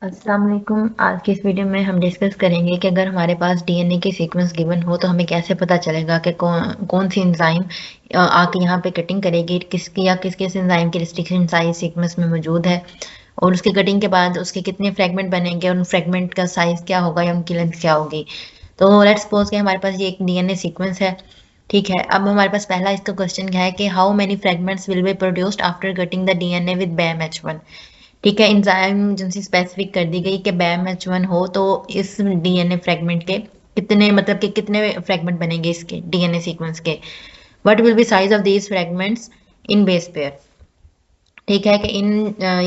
अस्सलाम वालेकुम। आज की इस वीडियो में हम डिस्कस करेंगे कि अगर हमारे पास डीएनए की सीक्वेंस गिवन हो तो हमें कैसे पता चलेगा कि कौन कौन सी एंजाइम आके यहाँ पे कटिंग करेगी, किसकी या किस किस एंजाइम की रिस्ट्रिक्शन साइज सीक्वेंस में मौजूद है और उसकी कटिंग के बाद उसके कितने फ्रेगमेंट बनेंगे और उन फ्रेगमेंट का साइज क्या होगा या उनकी लेंथ क्या होगी। तो लेट्स सपोज कि हमारे पास ये एक डीएनए सीक्वेंस है। ठीक है, अब हमारे पास पहला इसका क्वेश्चन क्या है कि how many fragments will be produced after cutting the DNA with BAM-H1। ठीक है, एंजाइम जिनसे स्पेसिफिक कर दी गई कि BAM-H1 हो तो इस डीएनए फ्रेगमेंट के कितने मतलब कि कितने फ्रेगमेंट बनेंगे इसके डीएनए सीक्वेंस के। What will be size of these fragments in base pair. ठीक है कि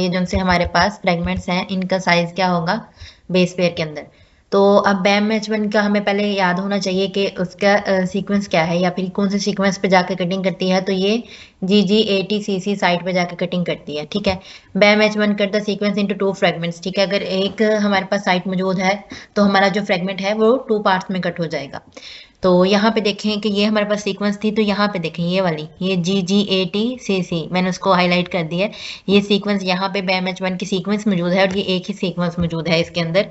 ये जो से हमारे पास फ्रेगमेंट्स हैं इनका साइज क्या होगा बेस पेयर के अंदर। तो अब BAM-H1 का हमें पहले याद होना चाहिए कि उसका सीक्वेंस क्या है या फिर कौन से सीक्वेंस पे जाके कटिंग करती है। तो ये GGATCC साइट पे जाके कटिंग करती है। ठीक है, BAM-H1 cut the sequence into 2 fragments. ठीक है, अगर एक हमारे पास साइट मौजूद है तो हमारा जो फ्रेगमेंट है वो 2 पार्ट्स में कट हो जाएगा। तो यहाँ पे देखें कि ये हमारे पास सीक्वेंस थी, तो यहाँ पे देखें ये वाली ये GGATCC मैंने उसको हाईलाइट कर दिया है। ये सीक्वेंस यहाँ पे BAM-H1 की सीक्वेंस मौजूद है और ये एक ही सीक्वेंस मौजूद है इसके अंदर।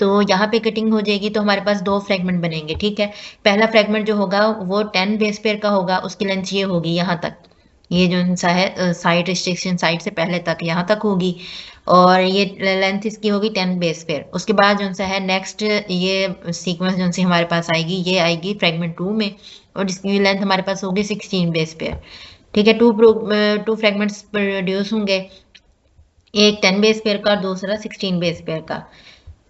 तो यहाँ पे कटिंग हो जाएगी तो हमारे पास 2 फ्रेगमेंट बनेंगे। ठीक है, पहला फ्रेगमेंट जो होगा वो 10 बेस पेयर का होगा, उसकी लेंथ ये होगी यहाँ तक, ये जो सा है साइट रिस्ट्रिक्शन साइट से पहले तक यहाँ तक होगी और ये लेंथ इसकी होगी 10 बेस पेयर। उसके बाद जो सा है नेक्स्ट ये सीक्वेंस जो सी हमारे पास आएगी ये आएगी फ्रेगमेंट 2 में और इसकी लेंथ हमारे पास होगी 16 बेस पेयर। ठीक है, टू फ्रेगमेंट्स प्रोड्यूस होंगे, एक 10 बेस पेयर का और दूसरा 16 बेस पेयर का।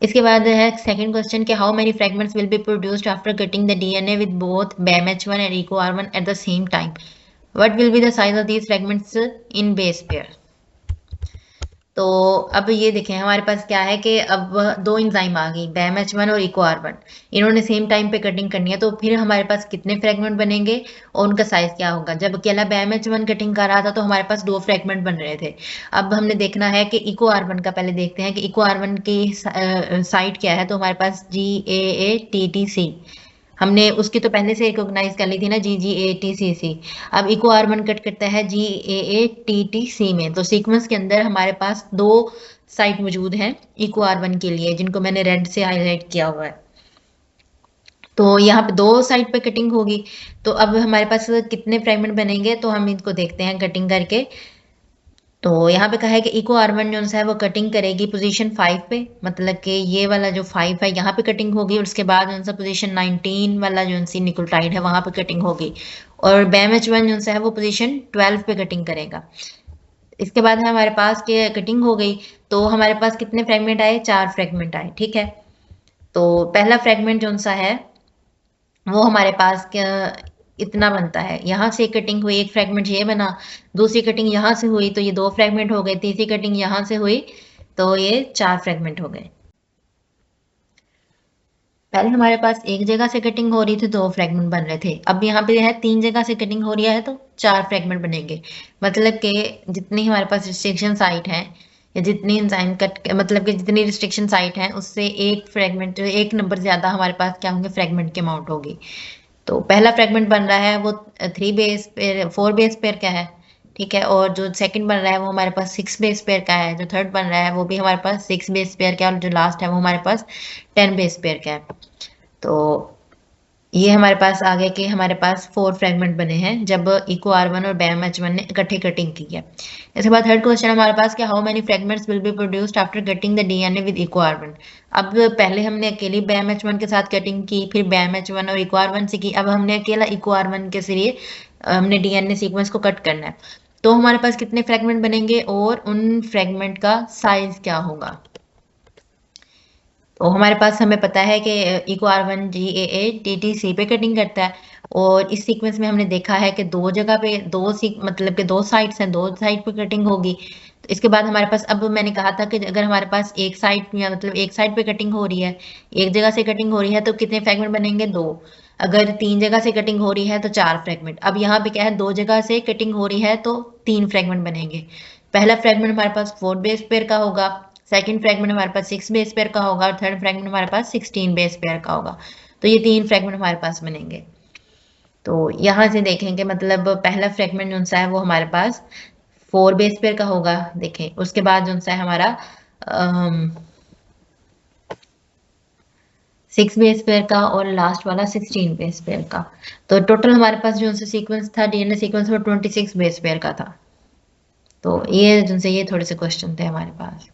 इसके बाद है सेकंड क्वेश्चन कि how many fragments will be produced after cutting the DNA with both BAM-H1 and EcoR1 at the same time. What will be the size of these fragments in base pair. तो अब ये देखें हमारे पास क्या है कि अब दो एंजाइम आ गई BAM-H1 और EcoR1, इन्होंने सेम टाइम पे कटिंग करनी है। तो फिर हमारे पास कितने फ्रेगमेंट बनेंगे और उनका साइज क्या होगा। जब अकेला BAM-H1 कटिंग कर रहा था तो हमारे पास 2 फ्रेगमेंट बन रहे थे। अब हमने देखना है कि EcoR1 का पहले देखते हैं कि EcoR1 की साइट क्या है। तो हमारे पास GAATTC हमने उसकी तो पहले से रिकॉग्नाइज कर ली थी ना, GGATCC। अब EcoR1 कट करता है GAATTC में। तो सीक्वेंस के अंदर हमारे पास 2 साइट मौजूद हैं EcoR1 के लिए जिनको मैंने रेड से हाईलाइट किया हुआ है। तो यहाँ पे 2 साइड पे कटिंग होगी। तो अब हमारे पास कितने फ्रेगमेंट बनेंगे तो हम इनको देखते हैं कटिंग करके। तो यहाँ पे कहा है कि EcoR1 जो है वो कटिंग करेगी पोजीशन 5 पे, मतलब कि ये वाला जो 5 है यहाँ पे कटिंग होगी और उसके बाद जो सा पोजीशन 19 वाला जो सी न्यूक्लियोटाइड है वहां पे कटिंग होगी और BAM-H1 जो है वो पोजीशन 12 पे कटिंग करेगा। इसके बाद है हमारे पास के कटिंग हो गई तो हमारे पास कितने फ्रेगमेंट आए, 4 फ्रेगमेंट आए। ठीक है, तो पहला फ्रेगमेंट जो सा है वो हमारे पास इतना बनता है, यहाँ से कटिंग हुई, एक फ्रेगमेंट ये बना, दूसरी कटिंग यहाँ से हुई तो ये 2 फ्रेगमेंट हो गए, तीसरी कटिंग यहाँ से हुई तो ये 4 फ्रेगमेंट हो गए। पहले हमारे पास एक जगह से कटिंग हो रही थी 2 फ्रेगमेंट बन रहे थे, अब यहाँ पे है 3 जगह से कटिंग हो रही है तो 4 फ्रेगमेंट बनेंगे। मतलब कि जितनी हमारे पास रिस्ट्रिक्शन साइट है या जितनी एंजाइम कट मतलब कि जितनी रिस्ट्रिक्शन साइट है उससे एक फ्रेगमेंट एक नंबर ज्यादा हमारे पास क्या होंगे फ्रेगमेंट की अमाउंट होगी। तो पहला फ्रेगमेंट बन रहा है वो 4 बेस पेयर का है। ठीक है, और जो सेकंड बन रहा है वो हमारे पास 6 बेस पेयर का है, जो थर्ड बन रहा है वो भी हमारे पास 6 बेस पेयर का है और जो लास्ट है वो हमारे पास 10 बेस पेयर का है। तो ये हमारे पास आ गया कि हमारे पास 4 फ्रेगमेंट बने हैं जब EcoR1 और BAM-H1 ने इकट्ठे कटिंग की है। इसके बाद थर्ड क्वेश्चन हमारे पास कि how many fragments will be produced after cutting the DNA with EcoR1। अब पहले हमने अकेली BAM-H1 के साथ कटिंग की, फिर BAM-H1 और EcoR1 से की, अब हमने अकेला EcoR1 के जरिए हमने डीएनए सीक्वेंस को कट करना है। तो हमारे पास कितने फ्रेगमेंट बनेंगे और उन फ्रेगमेंट का साइज क्या होगा। तो हमारे पास हमें पता है कि EcoR1 GAATTC पे कटिंग करता है और इस सीक्वेंस में हमने देखा है कि 2 जगह पे मतलब कि 2 साइड्स हैं, 2 साइड पे कटिंग होगी। तो इसके बाद हमारे पास अब मैंने कहा था कि अगर हमारे पास एक साइड या मतलब एक साइड पे कटिंग हो रही है, एक जगह से कटिंग हो रही है तो कितने फ्रेगमेंट बनेंगे, 2। अगर 3 जगह से कटिंग हो रही है तो 4 फ्रेगमेंट। अब यहाँ पे क्या है, 2 जगह से कटिंग हो रही है तो 3 फ्रेगमेंट बनेंगे। पहला फ्रेगमेंट हमारे पास 4 बेस पेयर का होगा, सेकंड फ्रेगमेंट हमारे पास 6 बेस पेयर का होगा और थर्ड फ्रेगमेंट हमारे पास 16 बेस पेयर का होगा। तो ये 3 फ्रेगमेंट हमारे पास बनेंगे। तो यहाँ से देखेंगे मतलब पहला फ्रेगमेंट जो सा है वो हमारे पास 4 बेस पेयर का होगा। देखें उसके बाद जो सा है हमारा 6 बेस पेयर का और लास्ट वाला 16 बेस पेयर का। तो टोटल हमारे पास जो उनसे सीक्वेंस था डीएनए सीक्वेंस वो 26 बेस पेयर का था। तो ये जिनसे ये थोड़े से क्वेश्चन थे हमारे पास।